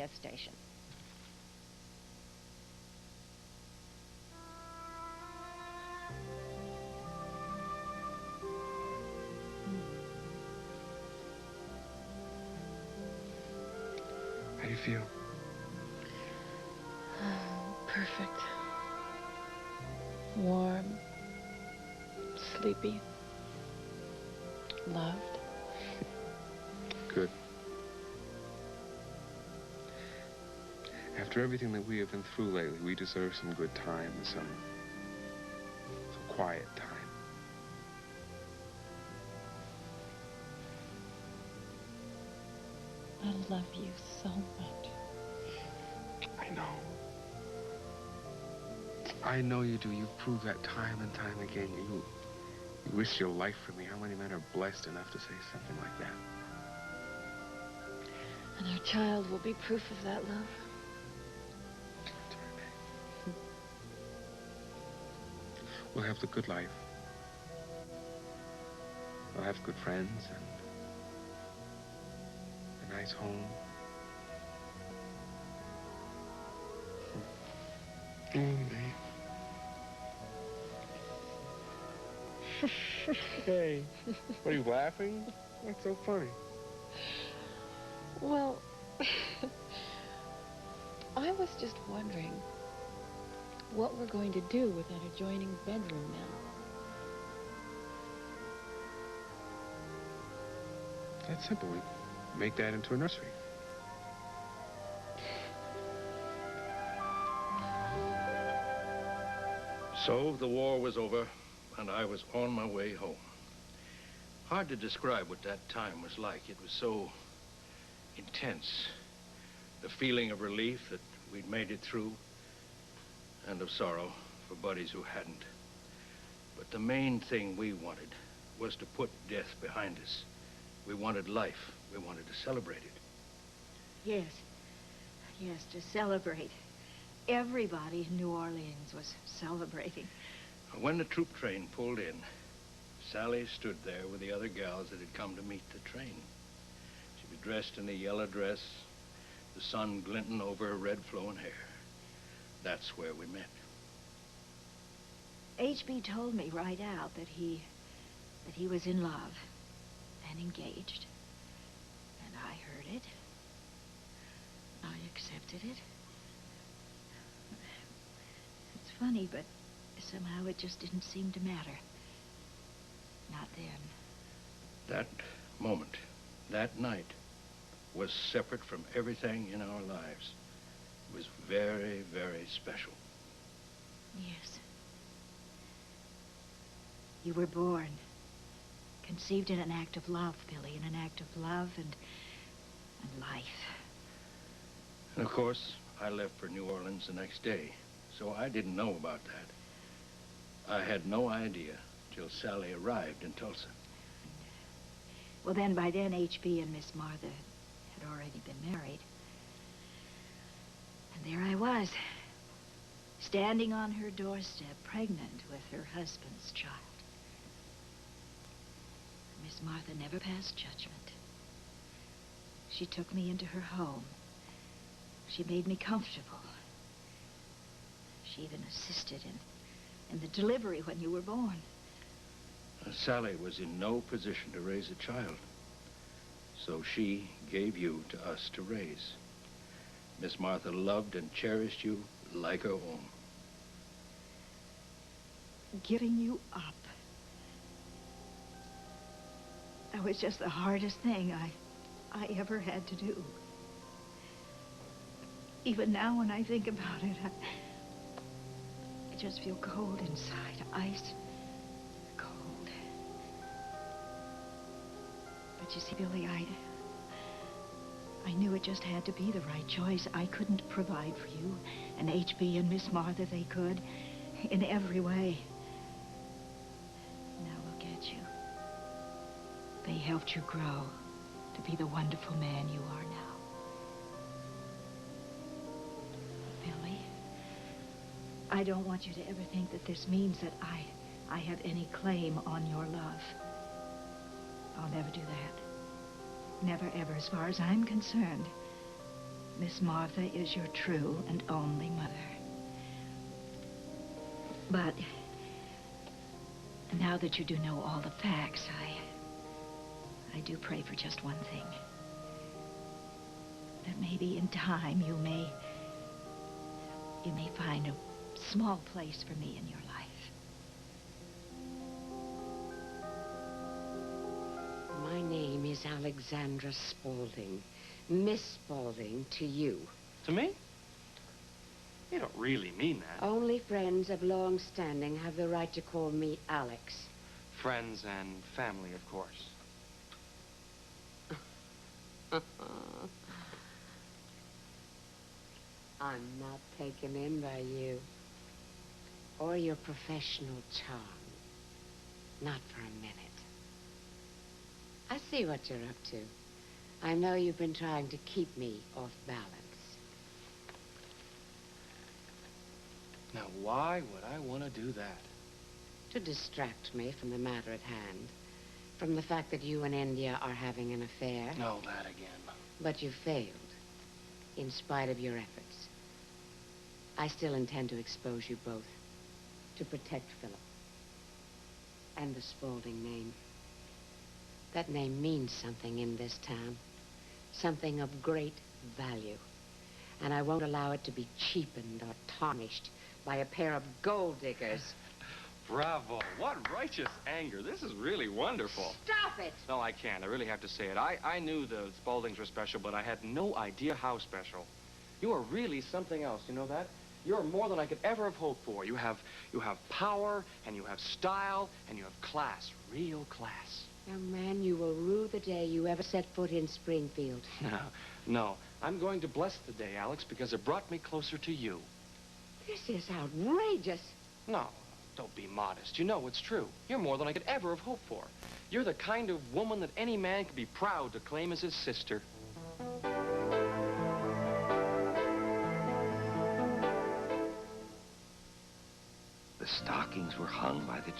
gas station. How do you feel? Perfect. Warm. Sleepy. Loved. Good. After everything that we have been through lately, we deserve some good time and some quiet time. I love you so much. I know. I know you do. You've proved that time and time again. You risk your life for me. How many men are blessed enough to say something like that? And our child will be proof of that love. That's right, babe. We'll have the good life. We'll have good friends and a nice home. Oh, babe. Hey, what are you laughing? What's so funny? Well, I was just wondering what we're going to do with that adjoining bedroom now. That's simple. We make that into a nursery. So the war was over, and I was on my way home. Hard to describe what that time was like. It was so intense. The feeling of relief that we'd made it through, and of sorrow for buddies who hadn't. But the main thing we wanted was to put death behind us. We wanted life. We wanted to celebrate it. Yes. Yes, to celebrate. Everybody in New Orleans was celebrating. When the troop train pulled in, Sally stood there with the other gals that had come to meet the train. She was dressed in a yellow dress, the sun glinting over her red flowing hair. That's where we met. H.B. told me right out that he was in love and engaged. And I heard it. I accepted it. It's funny, but somehow it just didn't seem to matter. Not then. That moment, that night, was separate from everything in our lives. It was very, very special. Yes. You were born, conceived in an act of love, Billy, in an act of love and life. And of course, I left for New Orleans the next day, so I didn't know about that. I had no idea till Sally arrived in Tulsa. Well, then, by then, H.B. and Miss Martha had already been married. And there I was, standing on her doorstep, pregnant with her husband's child. Miss Martha never passed judgment. She took me into her home. She made me comfortable. She even assisted in the delivery when you were born. Sally was in no position to raise a child, so she gave you to us to raise. Miss Martha loved and cherished you like her own. Giving you up. That was just the hardest thing I ever had to do. Even now when I think about it, I just feel cold inside, ice cold. But you see, Billy, I knew it just had to be the right choice. I couldn't provide for you, and H.B. and Miss Martha, they could, in every way. Now look at you. They helped you grow to be the wonderful man you are now. Billy, I don't want you to ever think that this means that I have any claim on your love. I'll never do that. Never, ever, as far as I'm concerned. Miss Martha is your true and only mother. But now that you do know all the facts, I do pray for just one thing. That maybe in time you may find a small place for me in your life. My name is Alexandra Spaulding. Miss Spaulding to you. To me? You don't really mean that. Only friends of long standing have the right to call me Alex. Friends and family, of course. I'm not taken in by you. Or your professional charm. Not for a minute. I see what you're up to. I know you've been trying to keep me off balance. Now, why would I want to do that? To distract me from the matter at hand. From the fact that you and India are having an affair. No, that again. But you failed. In spite of your efforts. I still intend to expose you both. To protect Philip. And the Spaulding name. That name means something in this town. Something of great value. And I won't allow it to be cheapened or tarnished by a pair of gold diggers. Bravo. What righteous anger. This is really wonderful. Stop it! No, I can't. I really have to say it. I knew the Spauldings were special, but I had no idea how special. You are really something else, you know that? You're more than I could ever have hoped for. You have power, and you have style, and you have class. Real class. Young man, you will rue the day you ever set foot in Springfield. No. I'm going to bless the day, Alex, because it brought me closer to you. This is outrageous. No, don't be modest. You know it's true. You're more than I could ever have hoped for. You're the kind of woman that any man could be proud to claim as his sister. The stockings were hung by the